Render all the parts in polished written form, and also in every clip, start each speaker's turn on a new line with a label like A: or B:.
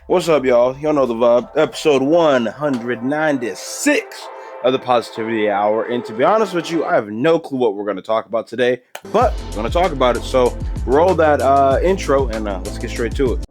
A: What's up, y'all? Y'all know the vibe. Episode 196 of the Positivity Hour. And to be honest with you, I have no clue what we're going to talk about today, but we're going to talk about it. So roll that intro and let's get straight to it.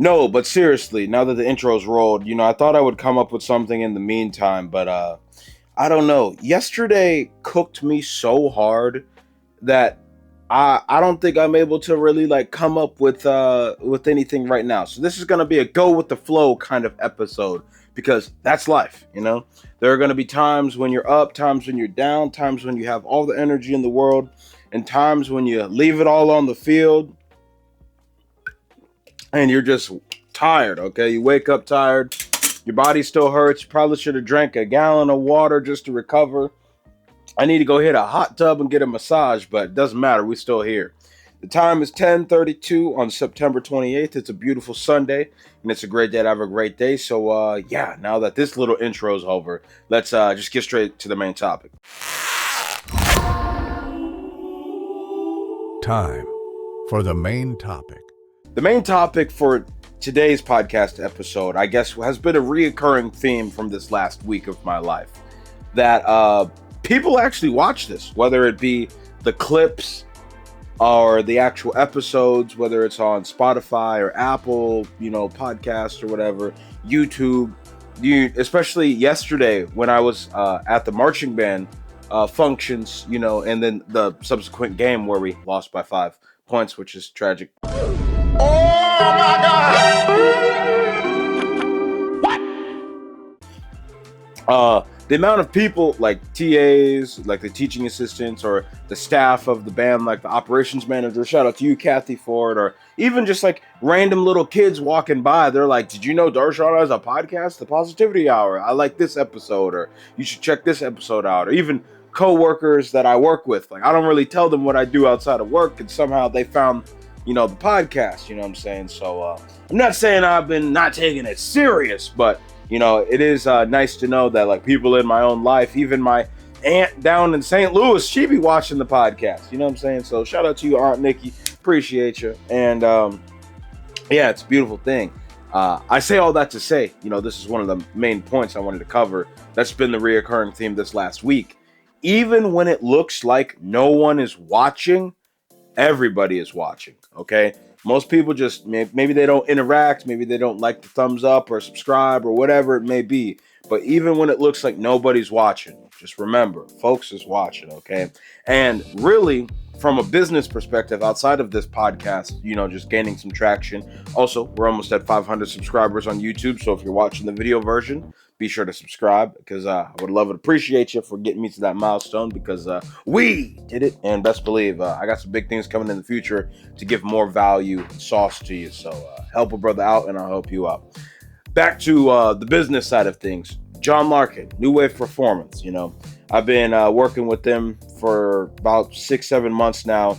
A: No, but seriously, now that the intro's rolled, I thought I would come up with something in the meantime, but I don't know. Yesterday cooked me so hard that I don't think I'm able to really come up with anything right now. So this is gonna be a go with the flow kind of episode because that's life, There are gonna be times when you're up, times when you're down, times when you have all the energy in the world, and times when you leave it all on the field and you're just tired, okay? You wake up tired, your body still hurts, you probably should have drank a gallon of water just to recover. I need to go hit a hot tub and get a massage, but it doesn't matter, we're still here. The time is 10:32 on September 28th. It's a beautiful Sunday, and it's a great day to have a great day. So, now that this little intro is over, let's just get straight to the main topic.
B: Time for the main topic.
A: The main topic for today's podcast episode, I guess, has been a reoccurring theme from this last week of my life. That people actually watch this, whether it be the clips or the actual episodes, whether it's on Spotify or Apple, podcasts or whatever, YouTube. Especially yesterday when I was at the marching band functions, and then the subsequent game where we lost by 5 points, which is tragic.
C: Oh my God!
A: What? The amount of people, like TAs, like the teaching assistants, or the staff of the band, like the operations manager, shout out to you, Kathy Ford, or even just like random little kids walking by, they're like, did you know Darshaun has a podcast, The Positivity Hour? I like this episode, or you should check this episode out, or even co-workers that I work with. Like, I don't really tell them what I do outside of work, and somehow they found the podcast, what I'm saying? So I'm not saying I've been not taking it serious, but it is nice to know that like people in my own life, even my aunt down in St. Louis, she be watching the podcast, what I'm saying? So shout out to you, Aunt Nikki, appreciate you. And it's a beautiful thing. I say all that to say, this is one of the main points I wanted to cover. That's been the reoccurring theme this last week. Even when it looks like no one is watching, everybody is watching, okay? Most people just, maybe they don't interact, maybe they don't like the thumbs up or subscribe or whatever it may be. But even when it looks like nobody's watching, just remember, folks is watching, okay? And really, from a business perspective, outside of this podcast, just gaining some traction. Also, we're almost at 500 subscribers on YouTube, so if you're watching the video version, be sure to subscribe, because I would love and appreciate you for getting me to that milestone, because we did it, and best believe I got some big things coming in the future to give more value and sauce to you. So help a brother out, and I'll help you out. Back to the business side of things. John Larkin, New Wave Performance. I've been working with them for about 6-7 months now.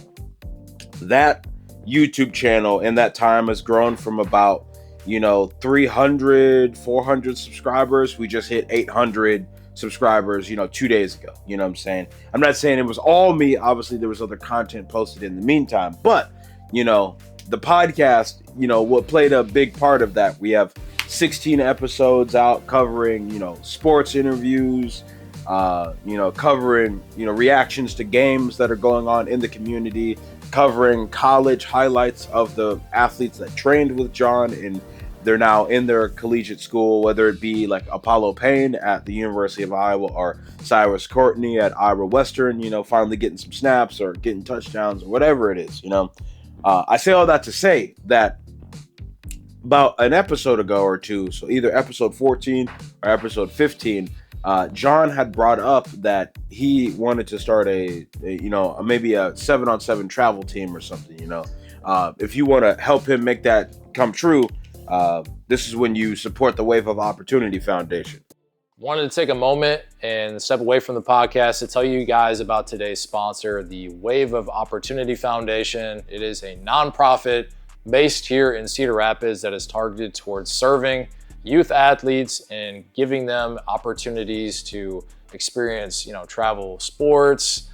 A: That YouTube channel in that time has grown from about 300, 400 subscribers. We just hit 800 subscribers, 2 days ago. What I'm saying? I'm not saying it was all me. Obviously, there was other content posted in the meantime. But, the podcast, what played a big part of that. We have 16 episodes out covering, sports interviews, covering, reactions to games that are going on in the community, covering college highlights of the athletes that trained with John and they're now in their collegiate school, whether it be like Apollo Payne at the University of Iowa or Cyrus Courtney at Iowa Western, finally getting some snaps or getting touchdowns or whatever it is, I say all that to say that about an episode ago or two, so either episode 14 or episode 15, John had brought up that he wanted to start maybe a 7-on-7 travel team or something. If you want to help him make that come true, this is when you support the Wave of Opportunity Foundation.
D: Wanted to take a moment and step away from the podcast to tell you guys about today's sponsor, the Wave of Opportunity Foundation. It is a nonprofit based here in Cedar Rapids that is targeted towards serving youth athletes and giving them opportunities to experience, travel sports,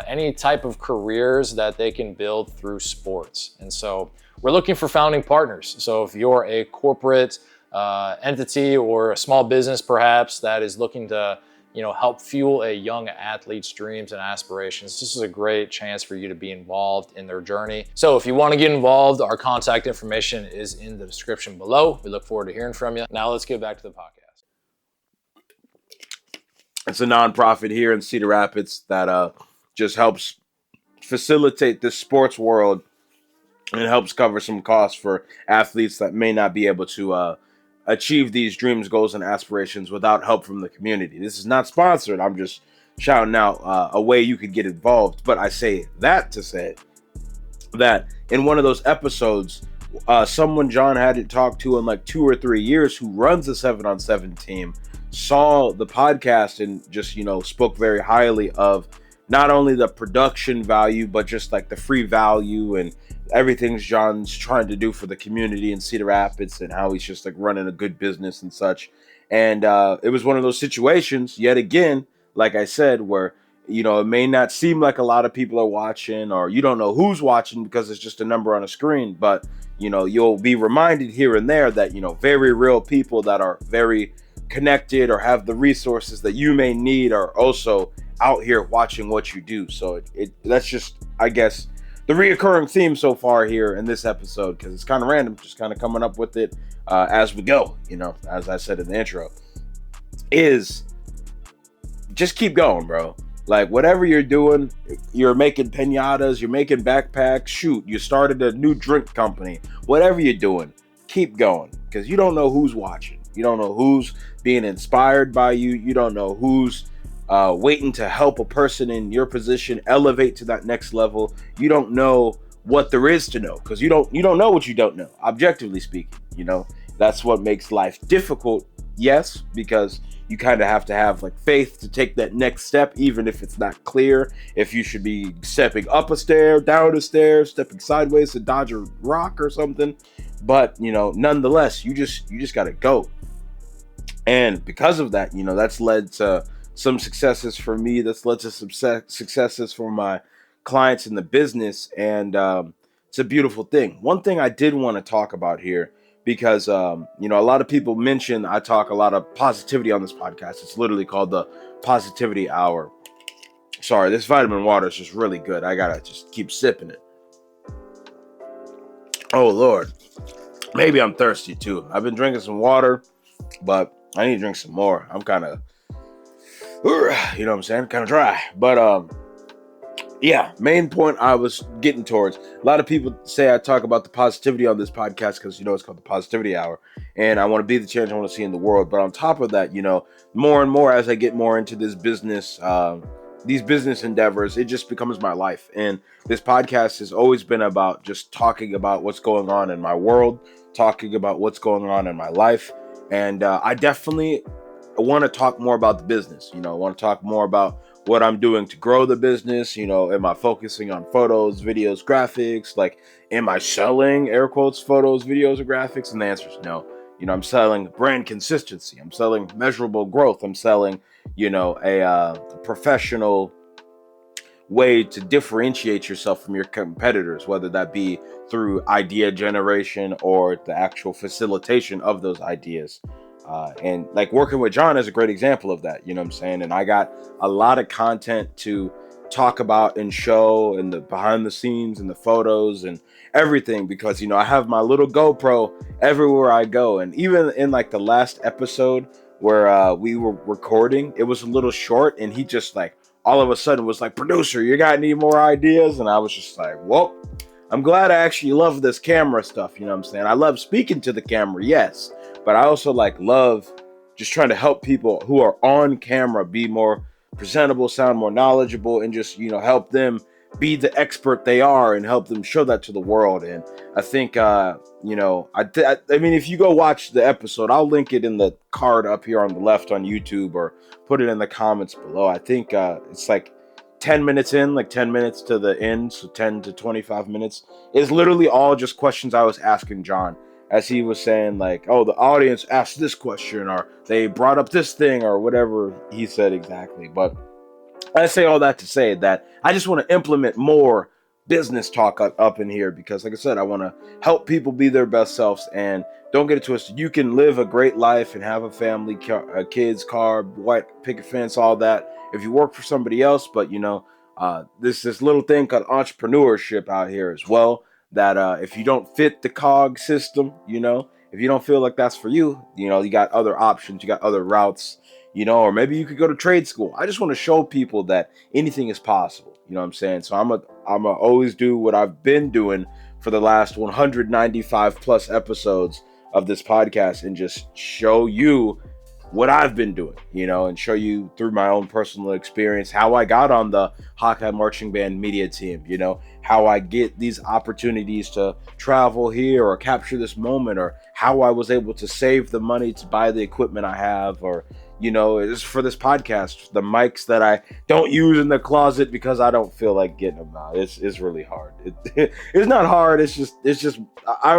D: any type of careers that they can build through sports. And so we're looking for founding partners. So if you're a corporate entity or a small business perhaps that is looking to help fuel a young athlete's dreams and aspirations, this is a great chance for you to be involved in their journey. So if you want to get involved, our contact information is in the description below. We look forward to hearing from you. Now let's get back to the podcast.
A: It's a nonprofit here in Cedar Rapids that just helps facilitate this sports world and helps cover some costs for athletes that may not be able to achieve these dreams, goals, and aspirations without help from the community. This is not sponsored. I'm just shouting out a way you could get involved. But I say that to say that in one of those episodes, someone John hadn't talked to in like 2 or 3 years who runs a 7-on-7 team saw the podcast and just, spoke very highly of not only the production value, but just like the free value and everything John's trying to do for the community in Cedar Rapids and how he's just like running a good business and such. And it was one of those situations, yet again, like I said, where, it may not seem like a lot of people are watching or you don't know who's watching because it's just a number on a screen. But, you'll be reminded here and there that, very real people that are very connected or have the resources that you may need are also out here watching what you do. So that's just, I guess, the reoccurring theme so far here in this episode, because it's kind of random, just kind of coming up with it as we go, as I said in the intro, is just keep going, bro. Like, whatever you're doing, you're making piñatas, you're making backpacks, shoot, you started a new drink company, whatever you're doing, keep going, because you don't know who's watching. You don't know who's being inspired by you. You don't know who's waiting to help a person in your position elevate to that next level. You don't know what there is to know, because you don't know what you don't know, objectively speaking. That's what makes life difficult, yes, because you kind of have to have like faith to take that next step, even if it's not clear if you should be stepping up a stair, down a stair, stepping sideways to dodge a rock or something. But nonetheless, you just gotta go. And because of that, that's led to some successes for me. That's led to some successes for my clients in the business. And it's a beautiful thing. One thing I did want to talk about here, because, a lot of people mention I talk a lot of positivity on this podcast. It's literally called the Positivity Hour. Sorry, this vitamin water is just really good. I got to just keep sipping it. Oh, Lord. Maybe I'm thirsty, too. I've been drinking some water, but I need to drink some more. I'm kind of, kind of dry. But, yeah, main point I was getting towards. A lot of people say I talk about the positivity on this podcast because, it's called the Positivity Hour. And I want to be the change I want to see in the world. But on top of that, more and more as I get more into this business, these business endeavors, it just becomes my life. And this podcast has always been about just talking about what's going on in my world, talking about what's going on in my life. And I definitely want to talk more about the business. I want to talk more about what I'm doing to grow the business. Am I focusing on photos, videos, graphics? Like, am I selling, air quotes, photos, videos, or graphics? And the answer is no. I'm selling brand consistency. I'm selling measurable growth. I'm selling, a professional way to differentiate yourself from your competitors, whether that be through idea generation or the actual facilitation of those ideas. And like working with John is a great example of that, And I got a lot of content to talk about and show, and the behind the scenes and the photos and everything, because, I have my little GoPro everywhere I go. And even in like the last episode where we were recording, it was a little short, and he just like all of a sudden was like, "Producer, you got any more ideas?" And I was just like, "Well, I'm glad I actually love this camera stuff." I love speaking to the camera, yes. But I also love just trying to help people who are on camera be more presentable, sound more knowledgeable, and just, help them be the expert they are and help them show that to the world. And I think, I mean, if you go watch the episode, I'll link it in the card up here on the left on YouTube, or put it in the comments below. I think it's like 10 minutes in, like 10 minutes to the end, so 10 to 25 minutes is literally all just questions I was asking John, as he was saying, like, oh, the audience asked this question, or they brought up this thing, or whatever he said exactly. But I say all that to say that I just want to implement more business talk up in here, because, like I said, I want to help people be their best selves. And don't get it twisted, you can live a great life and have a family, kids, car, white picket fence, all that, if you work for somebody else. But this little thing called entrepreneurship out here as well, that if you don't fit the cog system, if you don't feel like that's for you, you got other options, you got other routes, or maybe you could go to trade school. I just want to show people that anything is possible. You know what I'm saying? So I'm a always do what I've been doing for the last 195 plus episodes of this podcast, and just show you what I've been doing, and show you through my own personal experience how I got on the Hawkeye Marching Band media team, how I get these opportunities to travel here or capture this moment, or how I was able to save the money to buy the equipment I have, or it's for this podcast, the mics that I don't use in the closet because I don't feel like getting them out. It's really hard. It's not hard. It's just I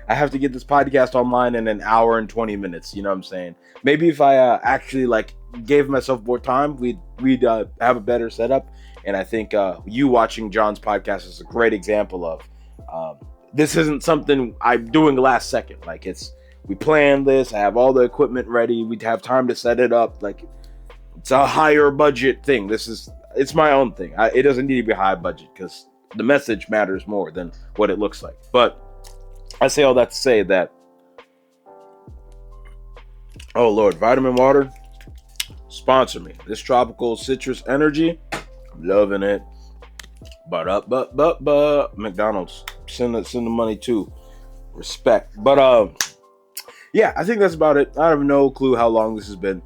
A: have to get this podcast online in an hour and 20 minutes. You know what I'm saying? Maybe if I actually gave myself more time, we'd have a better setup. And I think you watching John's podcast is a great example of this isn't something I'm doing last second. We planned this. I have all the equipment ready. We'd have time to set it up. It's a higher budget thing. It's my own thing. It doesn't need to be high budget, because the message matters more than what it looks like. But I say all that to say that, oh Lord, vitamin water, sponsor me. This tropical citrus energy, I'm loving it. But McDonald's, send the money too. Respect. But yeah, I think that's about it. I have no clue how long this has been.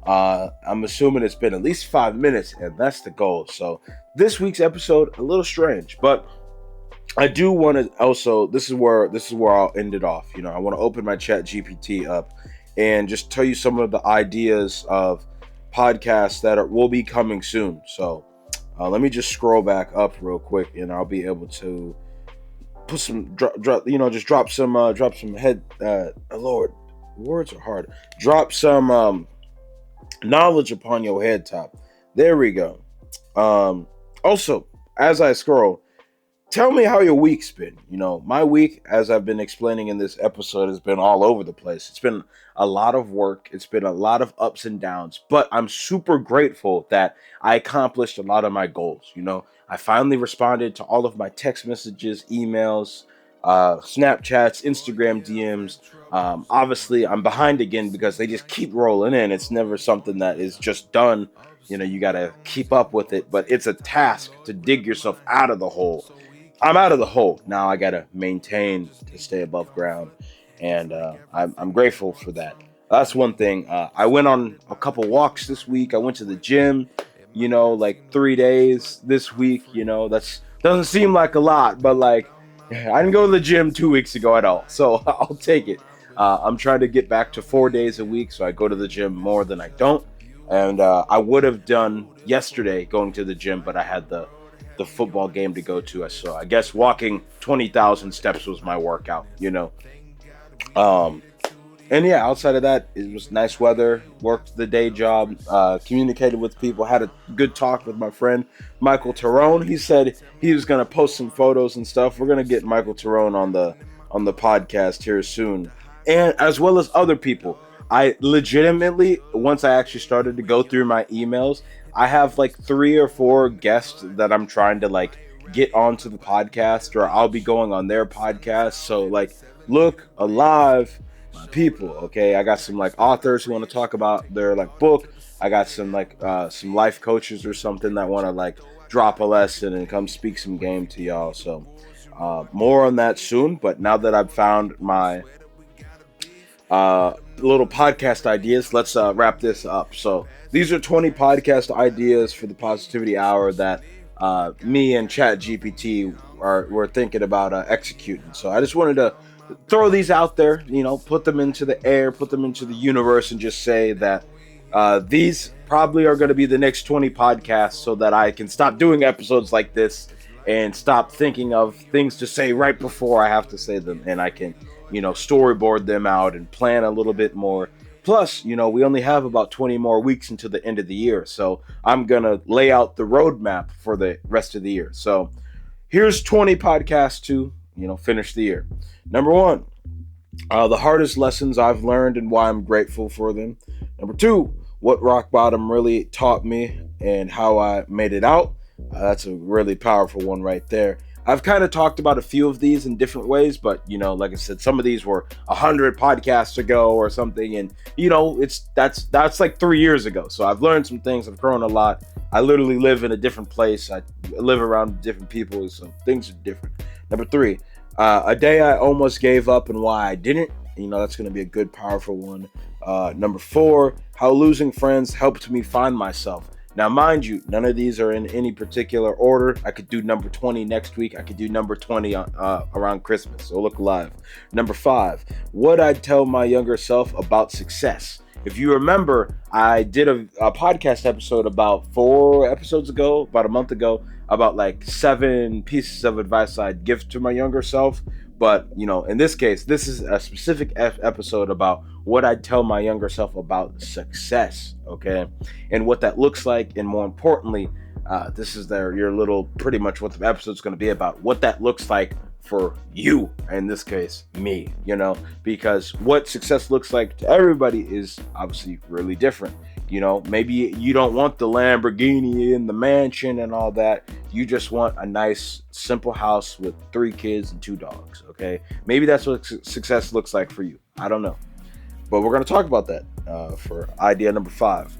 A: I'm assuming it's been at least 5 minutes, and that's the goal. So this week's episode, a little strange, but I do want to also, this is where I'll end it off. I want to open my chat GPT up and just tell you some of the ideas of podcasts that will be coming soon. So let me just scroll back up real quick, and I'll be able to put some drop some head. Lord, words are hard. Drop some knowledge upon your head top. There we go. Also, as I scroll, tell me how your week's been. My week, as I've been explaining in this episode, has been all over the place. It's been a lot of work. It's been a lot of ups and downs, but I'm super grateful that I accomplished a lot of my goals. I finally responded to all of my text messages, emails, Snapchats, Instagram DMs. Obviously, I'm behind again because they just keep rolling in. It's never something that is just done. You got to keep up with it, but it's a task to dig yourself out of the hole. I'm out of the hole. Now I got to maintain to stay above ground, and I'm grateful for that. That's one thing. I went on a couple walks this week. I went to the gym, 3 days this week. That's doesn't seem like a lot, but I didn't go to the gym 2 weeks ago at all, so I'll take it. I'm trying to get back to 4 days a week, so I go to the gym more than I don't. And I would have done yesterday going to the gym, but I had the football game to go to. So I guess walking 20,000 steps was my workout, And yeah, outside of that, it was nice weather, worked the day job, communicated with people, had a good talk with my friend, Michael Tyrone. He said he was going to post some photos and stuff. We're going to get Michael Tyrone on the podcast here soon, and as well as other people. I legitimately, once I actually started to go through my emails, I have 3 or 4 guests that I'm trying to get onto the podcast, or I'll be going on their podcast. So look alive, my people. Okay, I got some authors who want to talk about their book. I got some life coaches or something that want to drop a lesson and come speak some game to y'all. So more on that soon. But now that I've found my little podcast ideas, let's wrap this up. So these are 20 podcast ideas for the Positivity Hour that me and Chat GPT we're thinking about executing. So I just wanted to throw these out there, put them into the air, put them into the universe, and just say that these probably are going to be the next 20 podcasts, so that I can stop doing episodes like this and stop thinking of things to say right before I have to say them, and I can, storyboard them out and plan a little bit more. Plus, we only have about 20 more weeks until the end of the year, so I'm going to lay out the roadmap for the rest of the year. So here's 20 podcasts to, finish the year. Number 1, the hardest lessons I've learned and why I'm grateful for them. Number 2, what rock bottom really taught me and how I made it out. That's a really powerful one right there. I've kind of talked about a few of these in different ways, but like I said, some of these were 100 podcasts ago or something, and that's like 3 years ago. So I've learned some things. I've grown a lot. I literally live in a different place. I live around different people, so things are different. Number 3, a day I almost gave up and why I didn't. That's going to be a good, powerful one. Number 4, how losing friends helped me find myself. Now, mind you, none of these are in any particular order. I could do number 20 next week. I could do number 20 around Christmas, so look alive. Number 5, what I'd tell my younger self about success. If you remember, I did a podcast episode about 4 episodes ago, about a month ago, about like 7 pieces of advice I'd give to my younger self. But, in this case, this is a specific episode about what I'd tell my younger self about success, okay? And what that looks like, and more importantly, this is pretty much what the episode's going to be about, what that looks like for you, in this case, me, because what success looks like to everybody is obviously really different. Maybe you don't want the Lamborghini and the mansion and all that. You just want a nice, simple house with 3 kids and 2 dogs, okay? Maybe that's what success looks like for you. I don't know. But we're going to talk about that for idea number 5.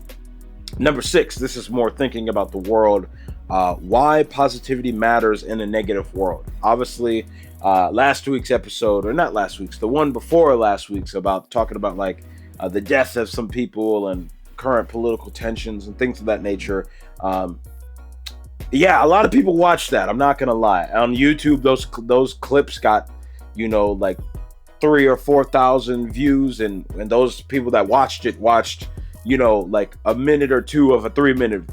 A: Number 6, this is more thinking about the world. Why positivity matters in a negative world. Obviously, last week's episode, or not last week's, the one before last week's, about talking about like the death of some people and current political tensions and things of that nature. A lot of people watch that. I'm not gonna lie. On YouTube, those clips got, like 3,000 or 4,000 views, and those people that watched like a minute or 2 of a 3-minute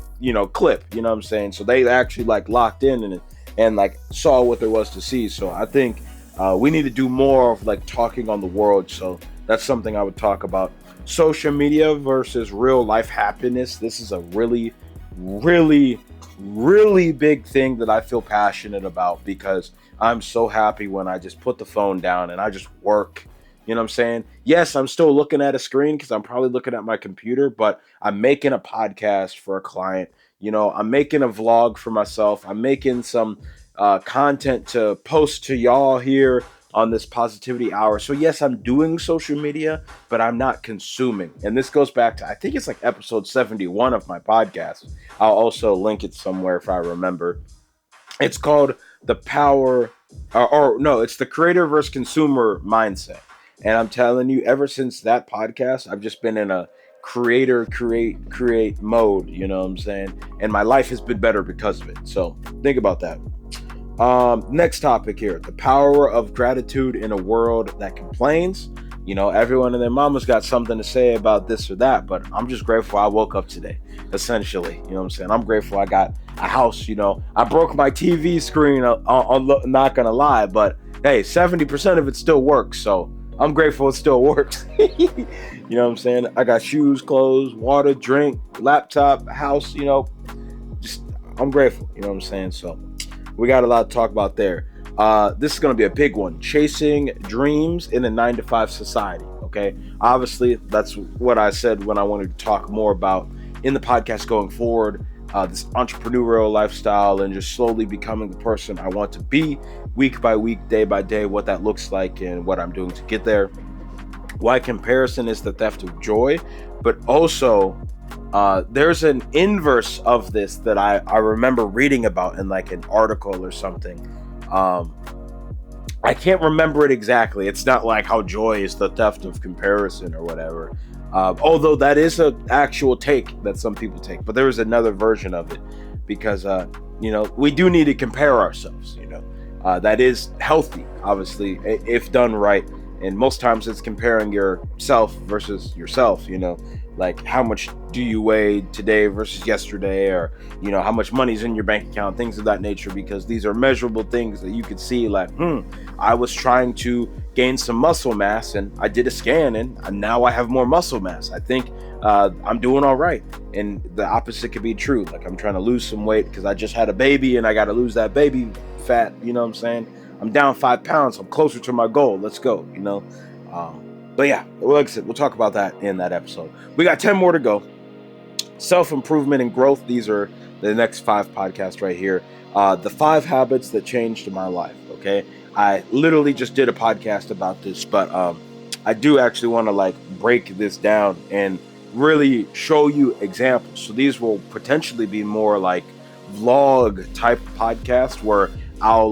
A: clip. You know what I'm saying? So they actually like locked in and like saw what there was to see. So I think we need to do more of like talking on the world. So that's something I would talk about. Social media versus real life happiness. This is a really, really, really big thing that I feel passionate about, because I'm so happy when I just put the phone down and I just work. You know what I'm saying? Yes, I'm still looking at a screen because I'm probably looking at my computer, but I'm making a podcast for a client. I'm making a vlog for myself. I'm making some content to post to y'all here on this Positivity Hour. So yes, I'm doing social media, but I'm not consuming. And this goes back to, I think it's like episode 71 of my podcast. I'll also link it somewhere if I remember. It's called The Power, it's the Creator versus Consumer Mindset. And I'm telling you, ever since that podcast, I've just been in a create mode, you know what I'm saying? And my life has been better because of it. So think about that. Next topic here, the power of gratitude in a world that complains. Everyone and their mama's got something to say about this or that, but I'm just grateful I woke up today, essentially. You know what I'm saying? I'm grateful I got a house. I broke my TV screen, I'm not gonna lie, but hey, 70% of it still works, so I'm grateful it still works. You know what I'm saying? I got shoes, clothes, water, drink, laptop, house, just I'm grateful, you know what I'm saying? So we got a lot to talk about there. This is going to be a big one. Chasing dreams in a 9-to-5 society. Okay. Obviously, that's what I said when I wanted to talk more about in the podcast going forward. This entrepreneurial lifestyle and just slowly becoming the person I want to be week by week, day by day, what that looks like and what I'm doing to get there. Why comparison is the theft of joy, but also there's an inverse of this that I remember reading about in like an article or something. I can't remember it exactly. It's not like how joy is the theft of comparison or whatever. Although that is an actual take that some people take, but there is another version of it, because we do need to compare ourselves. That is healthy, obviously, if done right. And most times it's comparing yourself versus yourself, like how much do you weigh today versus yesterday, or how much money's in your bank account, things of that nature, because these are measurable things that you could see, like I was trying to gain some muscle mass and I did a scan and now I have more muscle mass. I think I'm doing all right. And the opposite could be true, like I'm trying to lose some weight because I just had a baby and I got to lose that baby fat, you know what I'm saying? I'm down 5 pounds, I'm closer to my goal, let's go. But yeah, like I said, we'll talk about that in that episode. We got 10 more to go. Self-improvement and growth. These are the next 5 podcasts right here. The 5 habits that changed my life. Okay. I literally just did a podcast about this, but I do actually want to break this down and really show you examples. So these will potentially be more like vlog type podcast where I'll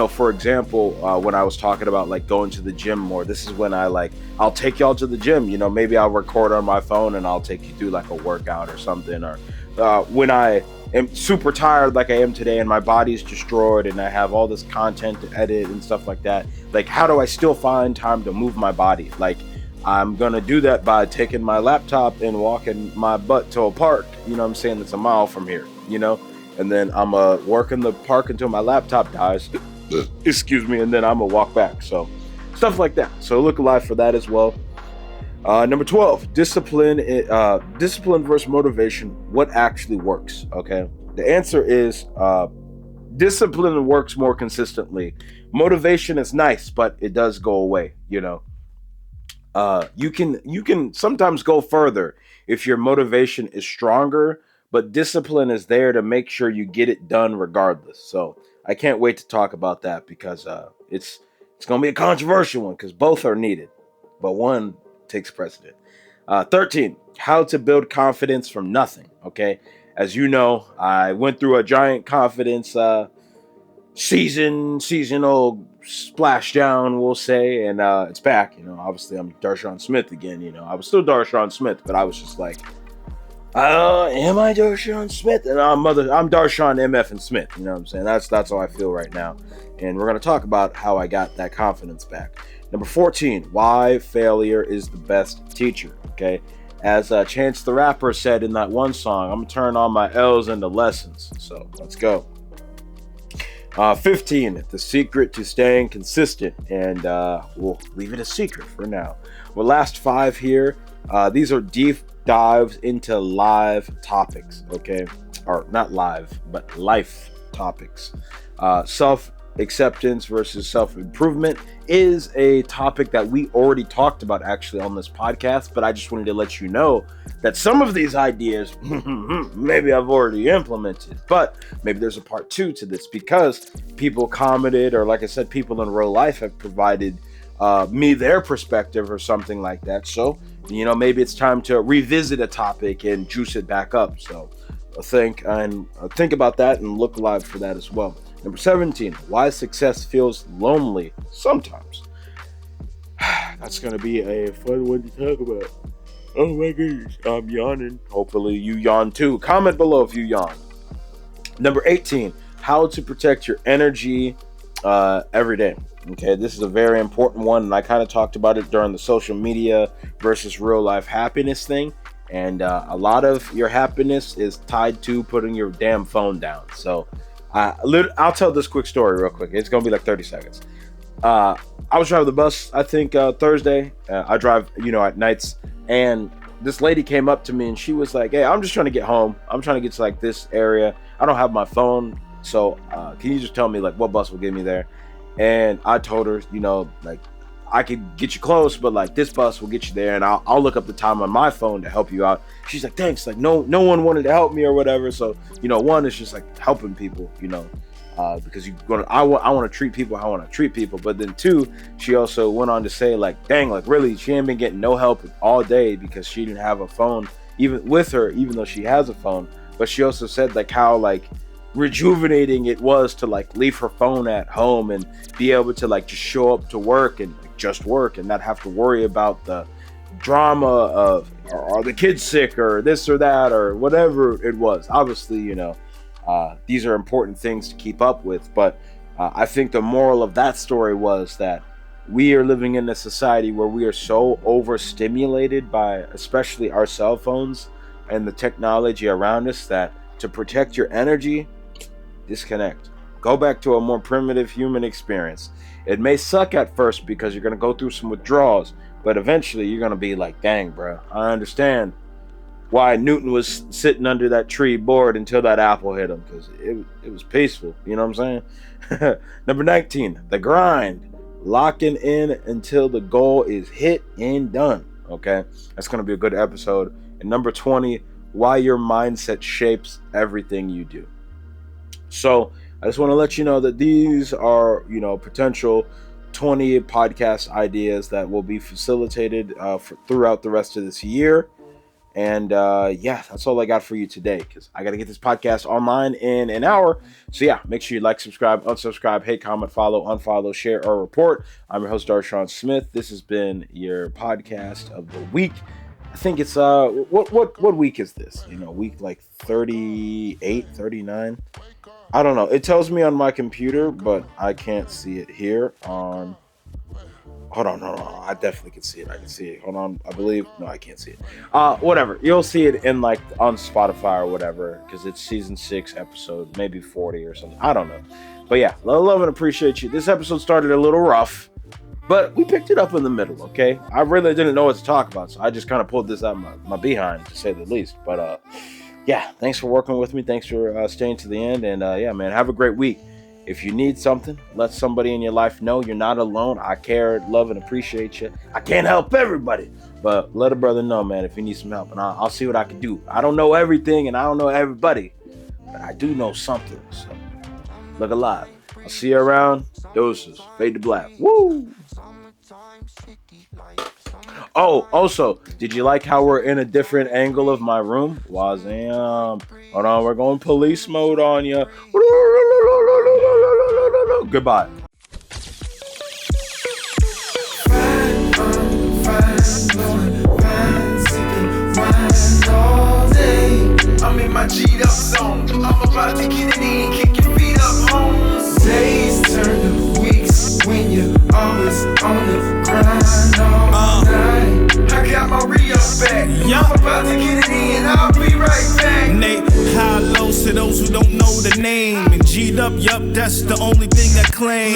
A: for example, when I was talking about going to the gym more, this is when I'll take y'all to the gym. Maybe I'll record on my phone and I'll take you through a workout or something. Or when I am super tired like I am today and my body's destroyed and I have all this content to edit and stuff like that, how do I still find time to move my body? I'm gonna do that by taking my laptop and walking my butt to a park, that's a mile from here, and then I'm work in the park until my laptop dies. Excuse me, and then I'm gonna walk back. So stuff like that. So look alive for that as well. Number 12, discipline versus motivation. What actually works? Okay, the answer is discipline works more consistently. Motivation is nice, but it does go away. You can sometimes go further if your motivation is stronger, but discipline is there to make sure you get it done regardless. So I can't wait to talk about that because it's going to be a controversial one because both are needed, but one takes precedent. 13, how to build confidence from nothing. Okay, as you know, I went through a giant confidence seasonal splashdown, we'll say, and it's back. Obviously I'm Darshaun Smith again. I was still Darshaun Smith, but I was just like, am I Darshaun Smith? And I'm Darshaun MF and Smith. You know what I'm saying? That's how I feel right now. And we're going to talk about how I got that confidence back. Number 14, why failure is the best teacher. Okay. As Chance the Rapper said in that one song, I'm going to turn all my L's into lessons. So let's go. 15, the secret to staying consistent. And we'll leave it a secret for now. Well, last 5 here. These are deep dives into live topics, okay? Or not live, but life topics. Self-acceptance versus self-improvement is a topic that we already talked about actually on this podcast, but I just wanted to let you know that some of these ideas maybe I've already implemented, but maybe there's a part 2 to this because people commented, or like I said, people in real life have provided me their perspective or something like that. So maybe it's time to revisit a topic and juice it back up. So think about that and look alive for that as well. Number 17, why success feels lonely sometimes. That's going to be a fun one to talk about. Oh my goodness, I'm yawning. Hopefully you yawn too. Comment below if you yawn. Number 18, how to protect your energy every day. Okay, this is a very important one, and I kind of talked about it during the social media versus real life happiness thing. And a lot of your happiness is tied to putting your damn phone down. So I'll tell this quick story real quick. It's gonna be like 30 seconds. I was driving the bus, I think Thursday. I drive, at nights, and this lady came up to me and she was like, "Hey, I'm just trying to get home. I'm trying to get to this area. I don't have my phone, so can you just tell me what bus will get me there?" And I told her, I could get you close, but this bus will get you there, and I'll look up the time on my phone to help you out. She's like, "Thanks." No one wanted to help me or whatever. So one is just helping people, because I want to treat people how I want to treat people. But then 2, she also went on to say dang, really, she ain't been getting no help all day because she didn't have a phone even with her, even though she has a phone. But she also said how rejuvenating it was to leave her phone at home and be able to just show up to work and just work and not have to worry about the drama of are the kids sick or this or that or whatever it was. Obviously, these are important things to keep up with. But I think the moral of that story was that we are living in a society where we are so overstimulated by especially our cell phones and the technology around us that to protect your energy, disconnect. Go back to a more primitive human experience. It may suck at first because you're going to go through some withdrawals, but eventually you're going to be like, dang, bro, I understand why Newton was sitting under that tree bored until that apple hit him, because it was peaceful. You know what I'm saying? Number 19, the grind. Locking in until the goal is hit and done. Okay, that's going to be a good episode. And number 20, why your mindset shapes everything you do. So I just want to let you know that these are, potential 20 podcast ideas that will be facilitated throughout the rest of this year. And that's all I got for you today, because I got to get this podcast online in an hour. So yeah, make sure you like, subscribe, unsubscribe, hate, comment, follow, unfollow, share, or report. I'm your host, Darshaun Smith. This has been your podcast of the week. I think it's what week is this? Week like 38, 39. I don't know. It tells me on my computer, but I can't see it here on. Hold on, I definitely can see it. I can see it. Hold on, I believe. No, I can't see it. Whatever. You'll see it in on Spotify or whatever, because it's season 6 episode, maybe 40 or something. I don't know. But yeah, love and appreciate you. This episode started a little rough, but we picked it up in the middle, okay? I really didn't know what to talk about, so I just kind of pulled this out my behind, to say the least. But thanks for working with me. Thanks for staying to the end. And man, have a great week. If you need something, let somebody in your life know you're not alone. I care, love, and appreciate you. I can't help everybody, but let a brother know, man, if you need some help, and I'll see what I can do. I don't know everything, and I don't know everybody, but I do know something. So look alive. I'll see you around. Doses. Fade to black. Woo! Oh, also, did you like how we're in a different angle of my room? Wazam. Hold on, we're going police mode on you. Goodbye.
C: I'm in my G'd up zone. I'm about to get it in, kick your feet up home. Days turn to weeks when you're always on the grind all night. I got my re-up back. I'm about to get it in, I'll be right back.
E: Nate, high lows to those who don't know the name. And G'd up, yup, that's the only thing I claim.